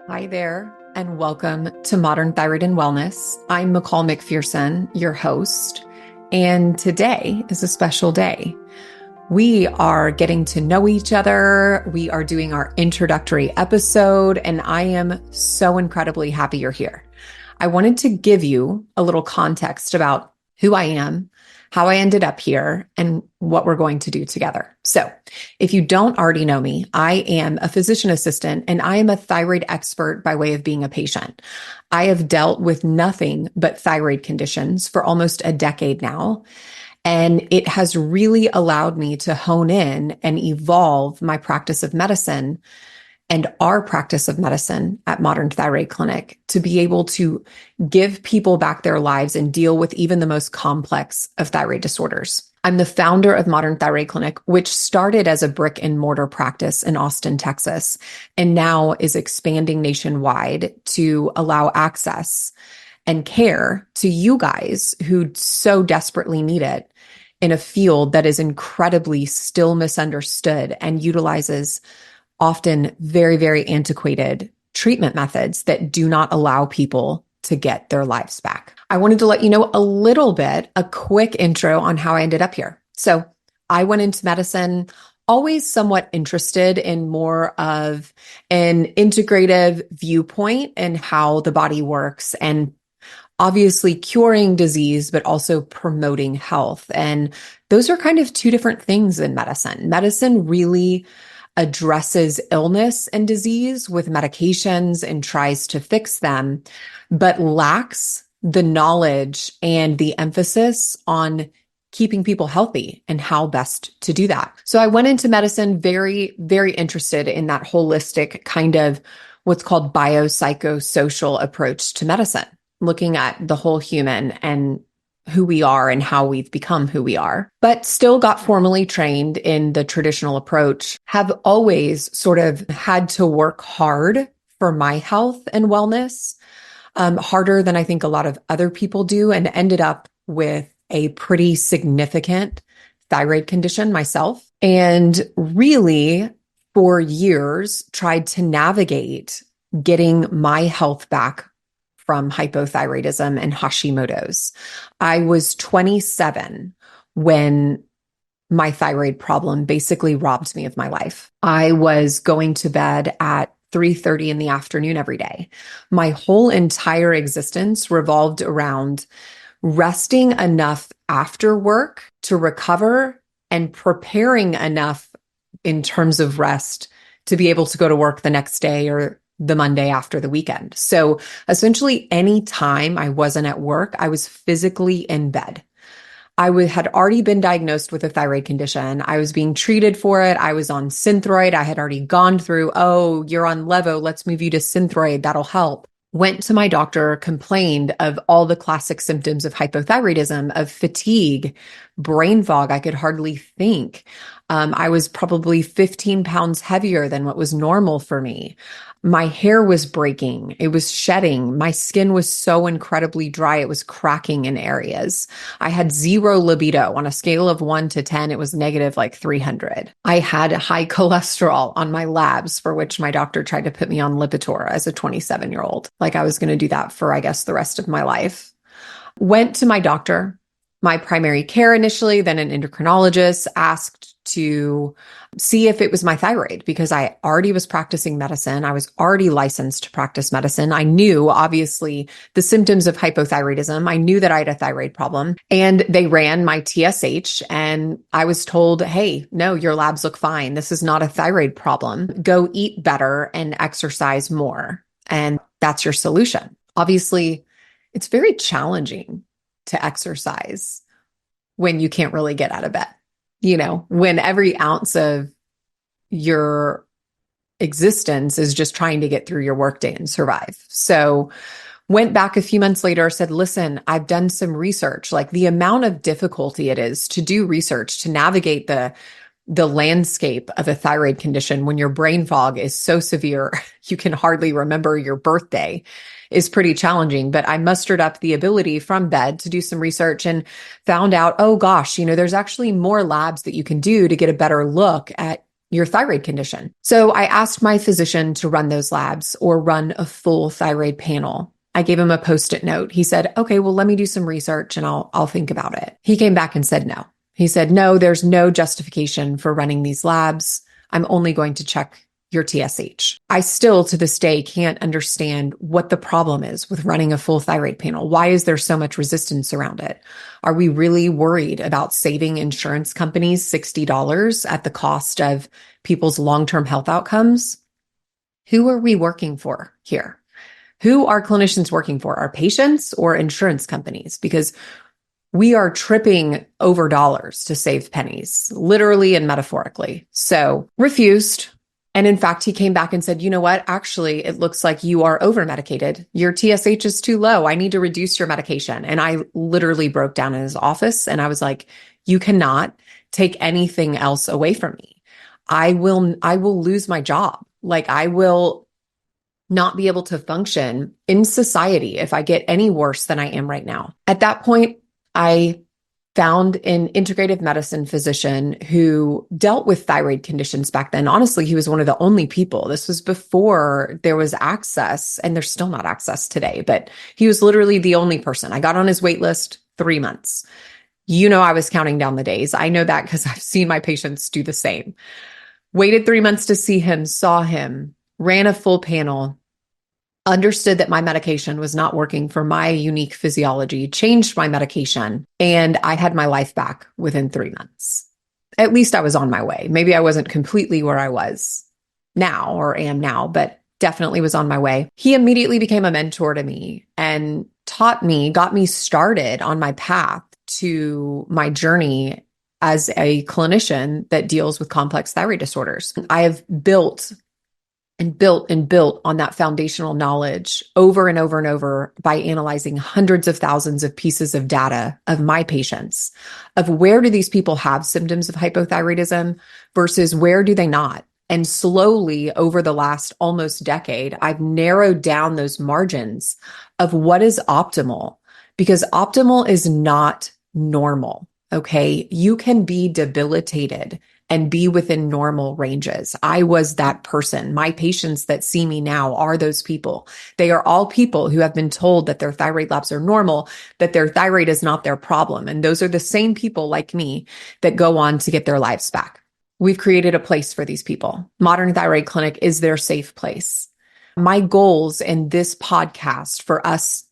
Hi there, and welcome to Modern Thyroid and Wellness. I'm McCall McPherson, your host, and today is a special day. We are getting to know each other. We are doing our introductory episode, and I am so incredibly happy you're here. I wanted to give you a little context about who I am, how I ended up here, and what we're going to do together. So, if you don't already know me, I am a physician assistant and I am a thyroid expert by way of being a patient. I have dealt with nothing but thyroid conditions for almost a decade now. And it has really allowed me to hone in and evolve my practice of medicine and our practice of medicine at Modern Thyroid Clinic to be able to give people back their lives and deal with even the most complex of thyroid disorders. I'm the founder of Modern Thyroid Clinic, which started as a brick and mortar practice in Austin, Texas, and now is expanding nationwide to allow access and care to you guys who so desperately need it in a field that is incredibly still misunderstood and utilizes often very, very antiquated treatment methods that do not allow people to get their lives back. I wanted to let you know a quick intro on how I ended up here. So I went into medicine always somewhat interested in more of an integrative viewpoint and how the body works and obviously curing disease, but also promoting health. And those are kind of two different things in medicine. Medicine really addresses illness and disease with medications and tries to fix them, but lacks the knowledge and the emphasis on keeping people healthy and how best to do that. So I went into medicine very, very interested in that holistic kind of what's called biopsychosocial approach to medicine, looking at the whole human and who we are and how we've become who we are, but still got formally trained in the traditional approach, have always sort of had to work hard for my health and wellness, harder than I think a lot of other people do, and ended up with a pretty significant thyroid condition myself. And really, for years, tried to navigate getting my health back from hypothyroidism and Hashimoto's. I was 27 when my thyroid problem basically robbed me of my life. I was going to bed at 3:30 in the afternoon every day. My whole entire existence revolved around resting enough after work to recover and preparing enough in terms of rest to be able to go to work the next day or the Monday after the weekend. So essentially, any time I wasn't at work, I was physically in bed. Had already been diagnosed with a thyroid condition. I was being treated for it. I was on Synthroid. I had already gone through, oh, you're on Levo. Let's move you to Synthroid. That'll help. Went to my doctor, complained of all the classic symptoms of hypothyroidism, of fatigue, brain fog. I could hardly think. I was probably 15 pounds heavier than what was normal for me. My hair was breaking. It was shedding. My skin was so incredibly dry. It was cracking in areas. I had zero libido. On a scale of 1 to 10, it was negative like 300. I had high cholesterol on my labs, for which my doctor tried to put me on Lipitor as a 27-year-old. Like I was going to do that for, I guess, the rest of my life. Went to my doctor, my primary care initially, then an endocrinologist, asked to see if it was my thyroid because I already was practicing medicine. I was already licensed to practice medicine. I knew, obviously, the symptoms of hypothyroidism. I knew that I had a thyroid problem, and they ran my TSH, and I was told, hey, no, your labs look fine. This is not a thyroid problem. Go eat better and exercise more. And that's your solution. Obviously, it's very challenging to exercise when you can't really get out of bed. When every ounce of your existence is just trying to get through your workday and survive. So went back a few months later, said, listen, I've done some research, like the amount of difficulty it is to do research, to navigate the landscape of a thyroid condition when your brain fog is so severe, you can hardly remember your birthday, is pretty challenging. But I mustered up the ability from bed to do some research and found out, oh gosh, there's actually more labs that you can do to get a better look at your thyroid condition. So I asked my physician to run those labs or run a full thyroid panel. I gave him a Post-it note. He said, okay, well, let me do some research and I'll think about it. He came back and said, no. He said, no, there's no justification for running these labs. I'm only going to check your TSH. I still to this day can't understand what the problem is with running a full thyroid panel. Why is there so much resistance around it? Are we really worried about saving insurance companies $60 at the cost of people's long-term health outcomes? Who are we working for here? Who are clinicians working for? Our patients or insurance companies? Because we are tripping over dollars to save pennies, literally and metaphorically. So refused. And in fact, he came back and said, you know what? Actually, it looks like you are over medicated. Your TSH is too low. I need to reduce your medication. And I literally broke down in his office and I was like, you cannot take anything else away from me. I will lose my job. Like I will not be able to function in society if I get any worse than I am right now. At that point, I found an integrative medicine physician who dealt with thyroid conditions back then. Honestly, he was one of the only people. This was before there was access, and there's still not access today, but he was literally the only person. I got on his wait list 3 months. You know, I was counting down the days. I know that because I've seen my patients do the same. Waited 3 months to see him, saw him, ran a full panel, understood that my medication was not working for my unique physiology, changed my medication, and I had my life back within 3 months. At least I was on my way. Maybe I wasn't completely where I was now or am now, but definitely was on my way. He immediately became a mentor to me and taught me, got me started on my path to my journey as a clinician that deals with complex thyroid disorders. I have built on that foundational knowledge over and over and over by analyzing hundreds of thousands of pieces of data of my patients, of where do these people have symptoms of hypothyroidism versus where do they not? And slowly over the last almost decade, I've narrowed down those margins of what is optimal, because optimal is not normal. Okay. You can be debilitated and be within normal ranges. I was that person. My patients that see me now are those people. They are all people who have been told that their thyroid labs are normal, that their thyroid is not their problem. And those are the same people like me that go on to get their lives back. We've created a place for these people. Modern Thyroid Clinic is their safe place. My goals in this podcast for us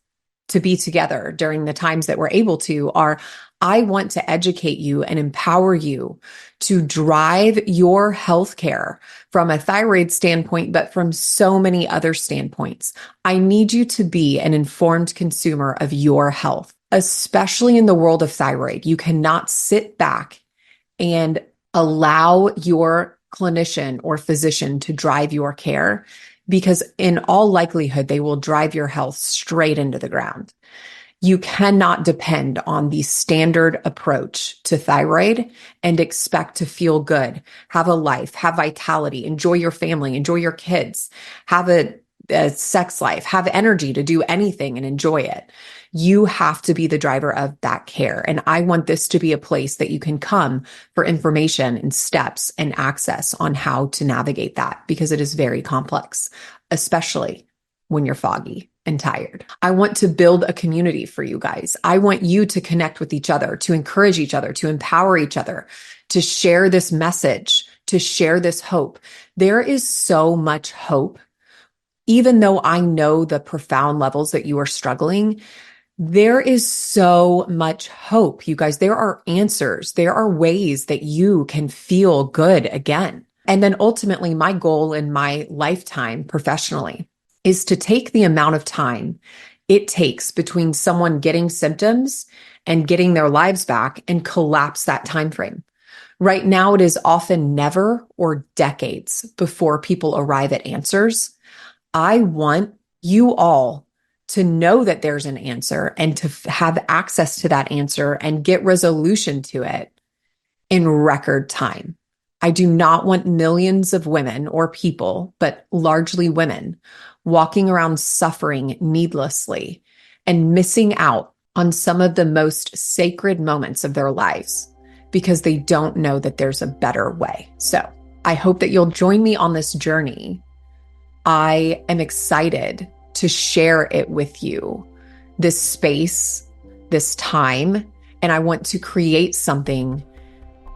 to be together during the times that we're able to are, I want to educate you and empower you to drive your healthcare from a thyroid standpoint, but from so many other standpoints. I need you to be an informed consumer of your health, especially in the world of thyroid. You cannot sit back and allow your clinician or physician to drive your care, because in all likelihood, they will drive your health straight into the ground. You cannot depend on the standard approach to thyroid and expect to feel good, have a life, have vitality, enjoy your family, enjoy your kids, have a sex life, have energy to do anything and enjoy it. You have to be the driver of that care. And I want this to be a place that you can come for information and steps and access on how to navigate that, because it is very complex, especially when you're foggy and tired. I want to build a community for you guys. I want you to connect with each other, to encourage each other, to empower each other, to share this message, to share this hope. There is so much hope. Even though I know the profound levels that you are struggling, there is so much hope, you guys. There are answers. There are ways that you can feel good again. And then ultimately, my goal in my lifetime professionally is to take the amount of time it takes between someone getting symptoms and getting their lives back and collapse that time frame. Right now, it is often never or decades before people arrive at answers. I want you all to know that there's an answer and to have access to that answer and get resolution to it in record time. I do not want millions of women or people, but largely women, walking around suffering needlessly and missing out on some of the most sacred moments of their lives because they don't know that there's a better way. So I hope that you'll join me on this journey. I am excited to share it with you, this space, this time, and I want to create something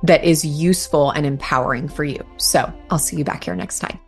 that is useful and empowering for you. So I'll see you back here next time.